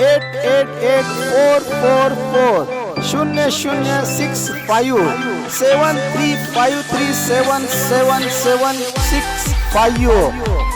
884440006353377765।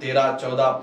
13, 14,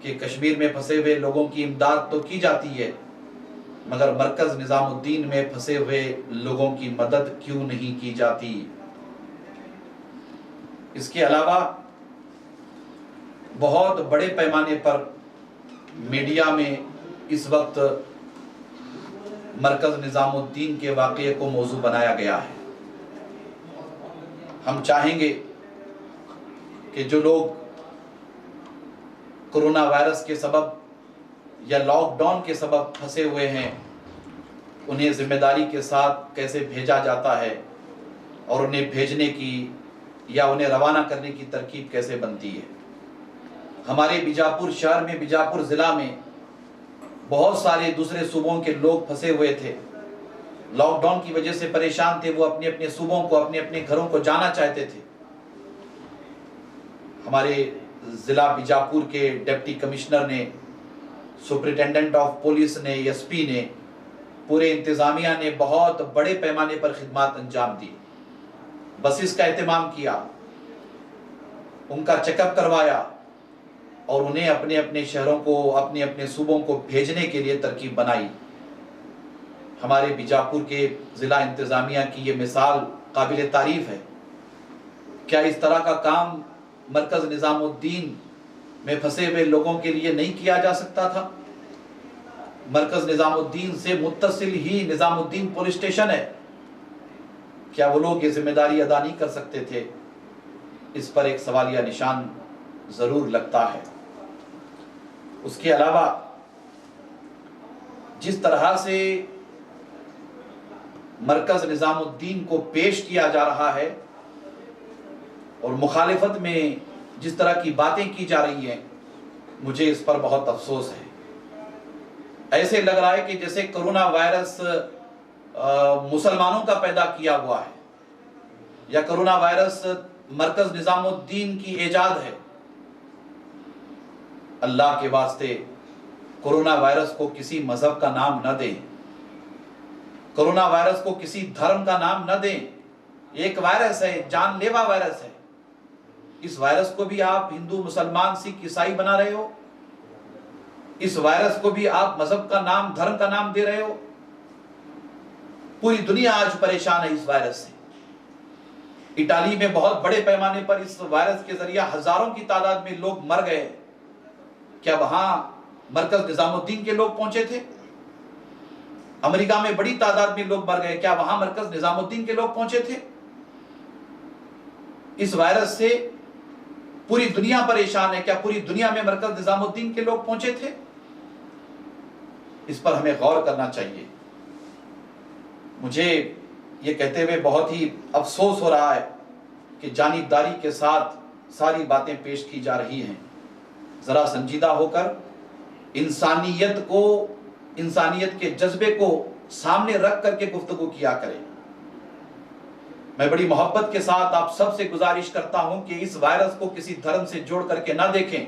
کہ کشمیر میں پھنسے ہوئے لوگوں کی امداد تو کی جاتی ہے، مگر مرکز نظام الدین میں پھنسے ہوئے لوگوں کی مدد کیوں نہیں کی جاتی؟ اس کے علاوہ بہت بڑے پیمانے پر میڈیا میں اس وقت مرکز نظام الدین کے واقعے کو موضوع بنایا گیا ہے۔ ہم چاہیں گے کہ جو لوگ کرونا وائرس کے سبب یا لاک ڈاؤن کے سبب پھنسے ہوئے ہیں، انہیں ذمہ داری کے ساتھ کیسے بھیجا جاتا ہے اور انہیں بھیجنے کی یا انہیں روانہ کرنے کی ترکیب کیسے بنتی ہے۔ ہمارے بیجاپور شہر میں، بیجاپور ضلع میں بہت سارے دوسرے صوبوں کے لوگ پھنسے ہوئے تھے، لاک ڈاؤن کی وجہ سے پریشان تھے، وہ اپنے اپنے صوبوں کو، اپنے اپنے گھروں کو جانا چاہتے تھے۔ ہمارے ضلع بیجاپور کے ڈپٹی کمشنر نے، سپرنٹینڈنٹ آف پولیس نے، ایس پی نے، پورے انتظامیہ نے بہت بڑے پیمانے پر خدمات انجام دی، بسز کا اہتمام کیا، ان کا چیک اپ کروایا اور انہیں اپنے اپنے شہروں کو، اپنے اپنے صوبوں کو بھیجنے کے لیے ترکیب بنائی۔ ہمارے بیجاپور کے ضلع انتظامیہ کی یہ مثال قابل تعریف ہے۔ کیا اس طرح کا کام مرکز نظام الدین میں پھنسے ہوئے لوگوں کے لیے نہیں کیا جا سکتا تھا؟ مرکز نظام الدین سے متصل ہی نظام الدین پولیس اسٹیشن ہے، کیا وہ لوگ یہ ذمہ داری ادا نہیں کر سکتے تھے؟ اس پر ایک سوالیہ نشان ضرور لگتا ہے۔ اس کے علاوہ جس طرح سے مرکز نظام الدین کو پیش کیا جا رہا ہے اور مخالفت میں جس طرح کی باتیں کی جا رہی ہیں، مجھے اس پر بہت افسوس ہے۔ ایسے لگ رہا ہے کہ جیسے کرونا وائرس مسلمانوں کا پیدا کیا ہوا ہے، یا کرونا وائرس مرکز نظام الدین کی ایجاد ہے۔ اللہ کے واسطے کرونا وائرس کو کسی مذہب کا نام نہ دیں، کرونا وائرس کو کسی دھرم کا نام نہ دیں۔ ایک وائرس ہے، جان لیوا وائرس ہے۔ اس وائرس کو بھی آپ ہندو، مسلمان، سکھ، عیسائی بنا رہے ہو، اس وائرس کو بھی آپ مذہب کا نام، دھرم کا نام دے رہے ہو۔ پوری دنیا آج پریشان ہے اس وائرس سے۔ اٹالی میں بہت بڑے پیمانے پر اس وائرس کے ذریعہ ہزاروں کی تعداد میں لوگ مر گئے۔ کیا وہاں مرکز نظام الدین کے لوگ پہنچے تھے؟ امریکہ میں بڑی تعداد میں لوگ مر گئے، کیا وہاں مرکز نظام الدین کے لوگ پہنچے تھے؟ اس وائرس سے پوری دنیا پریشان ہے، کیا پوری دنیا میں مرکز نظام الدین کے لوگ پہنچے تھے؟ اس پر ہمیں غور کرنا چاہیے۔ مجھے یہ کہتے ہوئے بہت ہی افسوس ہو رہا ہے کہ جانبداری کے ساتھ ساری باتیں پیش کی جا رہی ہیں۔ ذرا سنجیدہ ہو کر انسانیت کو، انسانیت کے جذبے کو سامنے رکھ کر کے گفتگو کیا کریں۔ میں بڑی محبت کے ساتھ آپ سب سے گزارش کرتا ہوں کہ اس وائرس کو کسی دھرم سے جوڑ کر کے نہ دیکھیں۔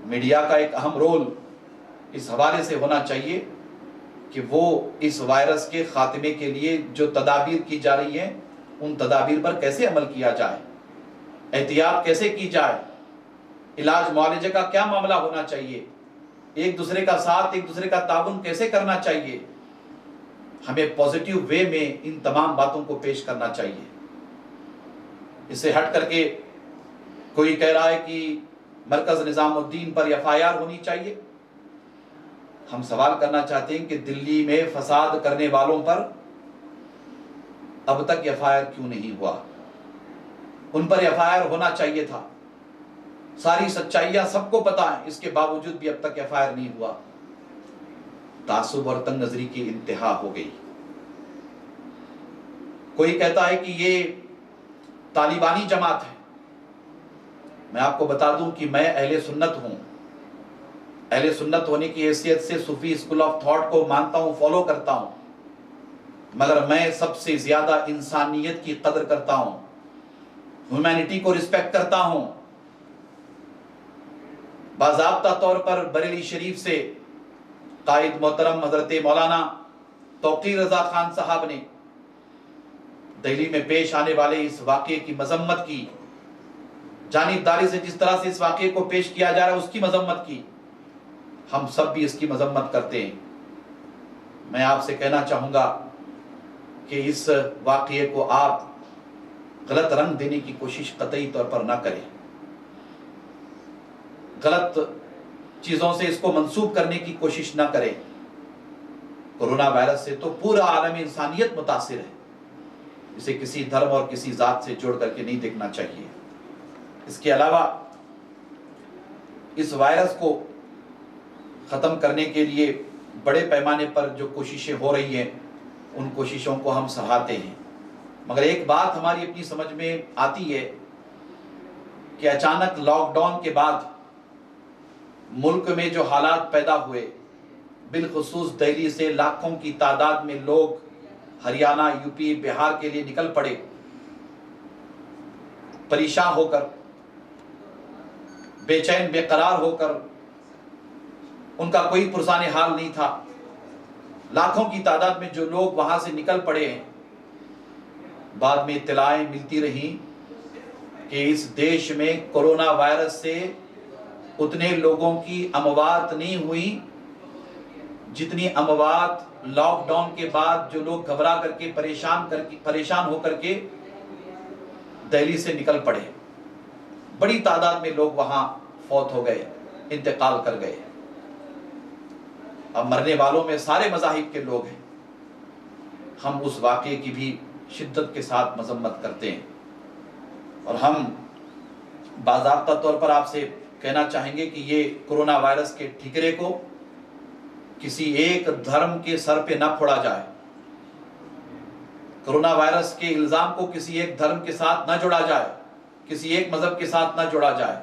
میڈیا کا ایک اہم رول اس حوالے سے ہونا چاہیے کہ وہ اس وائرس کے خاتمے کے لیے جو تدابیر کی جا رہی ہیں، ان تدابیر پر کیسے عمل کیا جائے، احتیاط کیسے کی جائے، علاج معالجے کا کیا معاملہ ہونا چاہیے، ایک دوسرے کا ساتھ، ایک دوسرے کا تعاون کیسے کرنا چاہیے۔ ہمیں پازیٹیو وے میں ان تمام باتوں کو پیش کرنا چاہیے۔ اس سے ہٹ کر کے کوئی کہہ رہا ہے کہ مرکز نظام الدین پر FIR ہونی چاہیے۔ ہم سوال کرنا چاہتے ہیں کہ دلی میں فساد کرنے والوں پر اب تک FIR کیوں نہیں ہوا؟ ان پر FIR ہونا چاہیے تھا۔ ساری سچائیاں سب کو پتہ ہیں، اس کے باوجود بھی اب تک FIR نہیں ہوا۔ تعصب اور تنگ نظری کی انتہا ہو گئی۔ کوئی کہتا ہے کہ یہ طالبانی جماعت ہے۔ میں آپ کو بتا دوں کہ میں اہل سنت ہوں۔ اہل سنت ہونے کی حیثیت سے صوفی اسکول آف تھاٹ کو مانتا ہوں، فالو کرتا ہوں، مگر میں سب سے زیادہ انسانیت کی قدر کرتا ہوں، ہیومینٹی کو رسپیکٹ کرتا ہوں۔ باضابطہ طور پر بریلی شریف سے قائد محترم حضرت مولانا توقیر رضا خان صاحب نے دہلی میں پیش آنے والے اس واقعے کی مذمت کی، جانبداری سے جس طرح سے اس واقعے کو پیش کیا جا رہا ہے اس کی مذمت کی، ہم سب بھی اس کی مذمت کرتے ہیں۔ میں آپ سے کہنا چاہوں گا کہ اس واقعے کو آپ غلط رنگ دینے کی کوشش قطعی طور پر نہ کریں، غلط چیزوں سے اس کو منسوب کرنے کی کوشش نہ کریں۔ کورونا وائرس سے تو پورا عالم انسانیت متاثر ہے، اسے کسی دھرم اور کسی ذات سے جوڑ کر کے نہیں دیکھنا چاہیے۔ اس کے علاوہ اس وائرس کو ختم کرنے کے لیے بڑے پیمانے پر جو کوششیں ہو رہی ہیں ان کوششوں کو ہم سراہتے ہیں، مگر ایک بات ہماری اپنی سمجھ میں آتی ہے کہ اچانک لاک ڈاؤن کے بعد ملک میں جو حالات پیدا ہوئے، بالخصوص دہلی سے لاکھوں کی تعداد میں لوگ ہریانہ، یو پی، بہار کے لیے نکل پڑے، پریشان ہو کر، بے چین بے قرار ہو کر، ان کا کوئی پرسان حال نہیں تھا۔ لاکھوں کی تعداد میں جو لوگ وہاں سے نکل پڑے ہیں، بعد میں اطلاعیں ملتی رہیں کہ اس دیش میں کورونا وائرس سے اتنے لوگوں کی اموات نہیں ہوئی جتنی اموات لاک ڈاؤن کے بعد جو لوگ گھبرا کر کے پریشان ہو کر کے دہلی سے نکل پڑے۔ بڑی تعداد میں لوگ وہاں فوت ہو گئے، انتقال کر گئے۔ اب مرنے والوں میں سارے مذاہب کے لوگ ہیں۔ ہم اس واقعے کی بھی شدت کے ساتھ مذمت کرتے ہیں، اور ہم باضابطہ طور پر آپ سے کہنا چاہیں گے کہ یہ کورونا وائرس کے ٹھکرے کو کسی ایک دھرم کے سر پہ نہ پھوڑا جائے، کورونا وائرس کے الزام کو کسی ایک دھرم کے ساتھ نہ جوڑا جائے، کسی ایک مذہب کے ساتھ نہ جوڑا جائے۔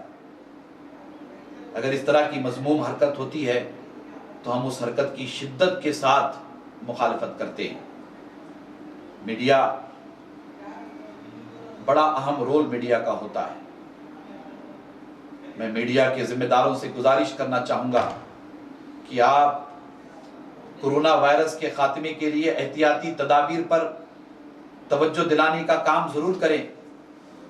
اگر اس طرح کی مذموم حرکت ہوتی ہے تو ہم اس حرکت کی شدت کے ساتھ مخالفت کرتے ہیں۔ میڈیا، بڑا اہم رول میڈیا کا ہوتا ہے۔ میں میڈیا کے ذمہ داروں سے گزارش کرنا چاہوں گا کہ آپ کورونا وائرس کے خاتمے کے لیے احتیاطی تدابیر پر توجہ دلانے کا کام ضرور کریں،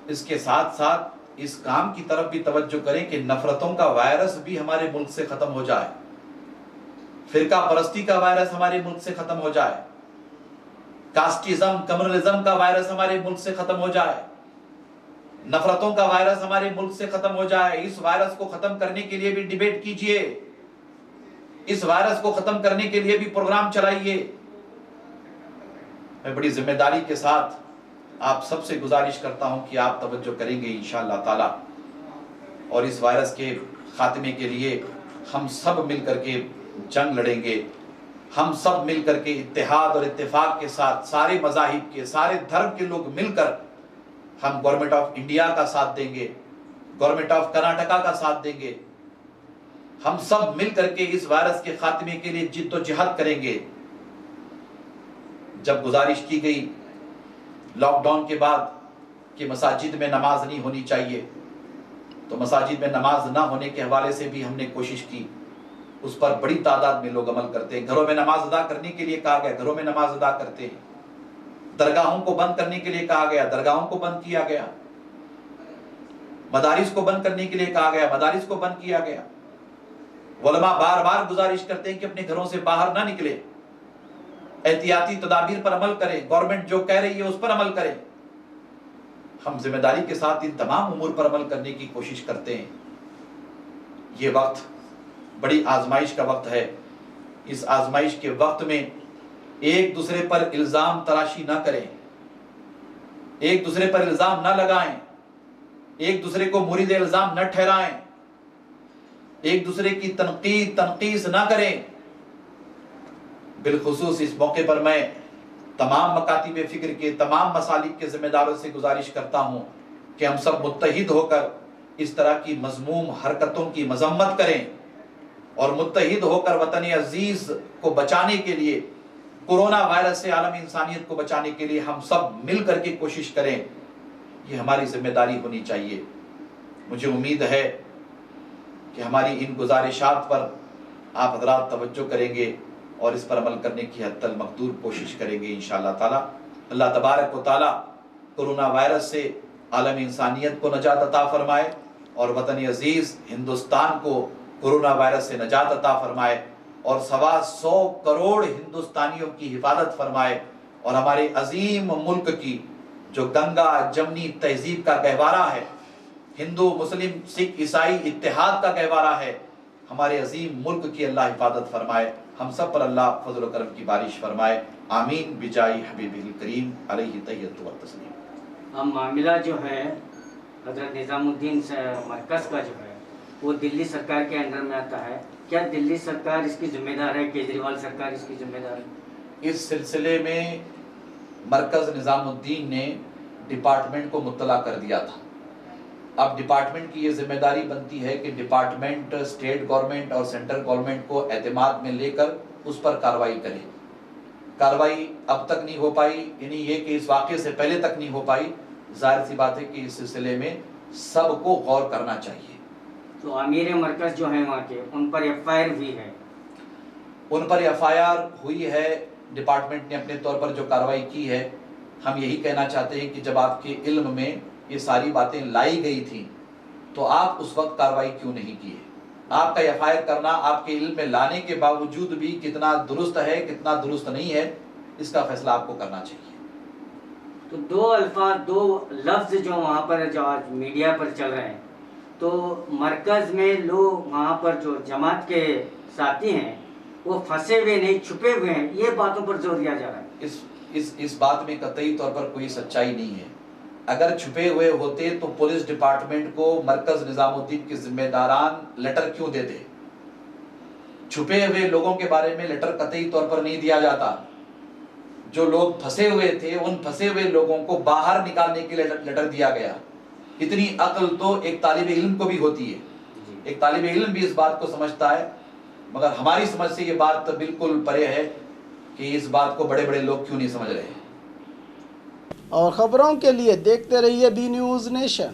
اس کے ساتھ ساتھ اس کام کی طرف بھی توجہ کریں کہ نفرتوں کا وائرس بھی ہمارے ملک سے ختم ہو جائے، فرقہ پرستی کا وائرس ہمارے ملک سے ختم ہو جائے، کاسٹزم، کمیونزم کا وائرس ہمارے ملک سے ختم ہو جائے، نفرتوں کا وائرس ہمارے ملک سے ختم ہو جائے۔ اس وائرس کو ختم کرنے کے لیے بھی ڈیبیٹ کیجئے، اس وائرس کو ختم کرنے کے لیے بھی پروگرام چلائیے۔ میں بڑی ذمہ داری کے ساتھ آپ سب سے گزارش کرتا ہوں کہ آپ توجہ کریں گے انشاءاللہ تعالی، اور اس وائرس کے خاتمے کے لیے ہم سب مل کر کے جنگ لڑیں گے۔ ہم سب مل کر کے اتحاد اور اتفاق کے ساتھ، سارے مذاہب کے، سارے دھرم کے لوگ مل کر ہم گورنمنٹ آف انڈیا کا ساتھ دیں گے، گورنمنٹ آف کرناٹکا کا ساتھ دیں گے۔ ہم سب مل کر کے اس وائرس کے خاتمے کے لیے جد و جہد کریں گے۔ جب گزارش کی گئی لاک ڈاؤن کے بعد کہ مساجد میں نماز نہیں ہونی چاہیے، تو مساجد میں نماز نہ ہونے کے حوالے سے بھی ہم نے کوشش کی، اس پر بڑی تعداد میں لوگ عمل کرتے ہیں۔ گھروں میں نماز ادا کرنے کے لیے کہا گیا، گھروں میں نماز ادا کرتے ہیں۔ درگاہوں کو بند کرنے کے لیے کہا گیا، درگاہوں کو بند کیا گیا۔ مدارس کو بند کرنے کے لیے کہا گیا، مدارس کو بند کیا گیا۔ علماء بار بار گزارش کرتے ہیں کہ اپنے گھروں سے باہر نہ نکلے، احتیاطی تدابیر پر عمل کریں، گورنمنٹ جو کہہ رہی ہے اس پر عمل کریں۔ ہم ذمہ داری کے ساتھ ان تمام امور پر عمل کرنے کی کوشش کرتے ہیں۔ یہ وقت بڑی آزمائش کا وقت ہے۔ اس آزمائش کے وقت میں ایک دوسرے پر الزام تراشی نہ کریں، ایک دوسرے پر الزام نہ لگائیں، ایک دوسرے کو مورد الزام نہ ٹھہرائیں، ایک دوسرے کی تنقیص نہ کریں۔ بالخصوص اس موقع پر میں تمام مکاتب فکر کے، تمام مسالک کے ذمہ داروں سے گزارش کرتا ہوں کہ ہم سب متحد ہو کر اس طرح کی مذموم حرکتوں کی مذمت کریں، اور متحد ہو کر وطن عزیز کو بچانے کے لیے، کورونا وائرس سے عالم انسانیت کو بچانے کے لیے ہم سب مل کر کے کوشش کریں۔ یہ ہماری ذمہ داری ہونی چاہیے۔ مجھے امید ہے کہ ہماری ان گزارشات پر آپ حضرات توجہ کریں گے اور اس پر عمل کرنے کی حتی المقدور کوشش کریں گے انشاءاللہ تعالی۔ اللہ تبارک و تعالی کورونا وائرس سے عالم انسانیت کو نجات عطا فرمائے اور وطن عزیز ہندوستان کو کورونا وائرس سے نجات عطا فرمائے اور 125 کروڑ ہندوستانیوں کی حفاظت فرمائے اور ہمارے عظیم ملک کی جو گنگا جمنی تہذیب کا گہوارہ ہے، ہندو مسلم سکھ عیسائی اتحاد کا گہوارہ ہے، ہمارے عظیم ملک کی اللہ حفاظت فرمائے، ہم سب پر اللہ فضل و کرم کی بارش فرمائے، آمین بجائی حبیب الکریم علیہ تحیۃ و تسلیم۔ اب معاملہ جو ہے حضرت نظام الدین مرکز کا جو ہے وہ دلی سرکار کے انڈر میں آتا ہے، کیا دلی سرکار اس کی ذمہ دار ہے، کیجریوال سرکار اس کی ذمہ دار ہے؟ اس سلسلے میں مرکز نظام الدین نے ڈپارٹمنٹ کو مطلع کر دیا تھا۔ اب ڈپارٹمنٹ کی یہ ذمہ داری بنتی ہے کہ ڈپارٹمنٹ اسٹیٹ گورنمنٹ اور سینٹرل گورنمنٹ کو اعتماد میں لے کر اس پر کارروائی کرے۔ کارروائی اب تک نہیں ہو پائی، یعنی یہ کہ اس واقعے سے پہلے تک نہیں ہو پائی، ظاہر سی بات ہے کہ اس سلسلے میں سب کو غور کرنا چاہیے۔ تو امیر مرکز جو ہیں وہاں کے، ان پر ایف آئی آر ہوئی ہے؟ ان پر ایف آئی آر ہوئی ہے، ڈپارٹمنٹ نے اپنے طور پر جو کارروائی کی ہے۔ ہم یہی کہنا چاہتے ہیں کہ جب آپ کے علم میں یہ ساری باتیں لائی گئی تھیں تو آپ اس وقت کارروائی کیوں نہیں کیے؟ آپ کا ایف آئی آر کرنا آپ کے علم میں لانے کے باوجود بھی کتنا درست ہے کتنا درست نہیں ہے، اس کا فیصلہ آپ کو کرنا چاہیے۔ تو دو لفظ جو وہاں پر جو آج میڈیا پر چل رہے ہیں، تو مرکز میں لوگ وہاں پر جو جماعت کے ساتھی ہیں وہ پھنسے ہوئے نہیں، چھپے ہوئے ہیں، یہ باتوں پر زور دیا جا رہا ہے۔ اس بات میں قطعی طور پر کوئی سچائی نہیں ہے۔ اگر چھپے ہوئے ہوتے تو پولیس ڈپارٹمنٹ کو مرکز نظام الدین کے ذمہ داران لیٹر کیوں دیتے؟ چھپے ہوئے لوگوں کے بارے میں لیٹر قطعی طور پر نہیں دیا جاتا۔ جو لوگ پھنسے ہوئے تھے ان پھنسے ہوئے لوگوں کو باہر نکالنے کے لیے لیٹر دیا گیا۔ اتنی عقل تو ایک طالب علم کو بھی ہوتی ہے، ایک طالب علم بھی اس بات کو سمجھتا ہے، مگر ہماری سمجھ سے یہ بات بالکل پرے ہے کہ اس بات کو بڑے بڑے لوگ کیوں نہیں سمجھ رہے ہیں۔ اور خبروں کے لیے دیکھتے رہیے بی نیوز نیشن۔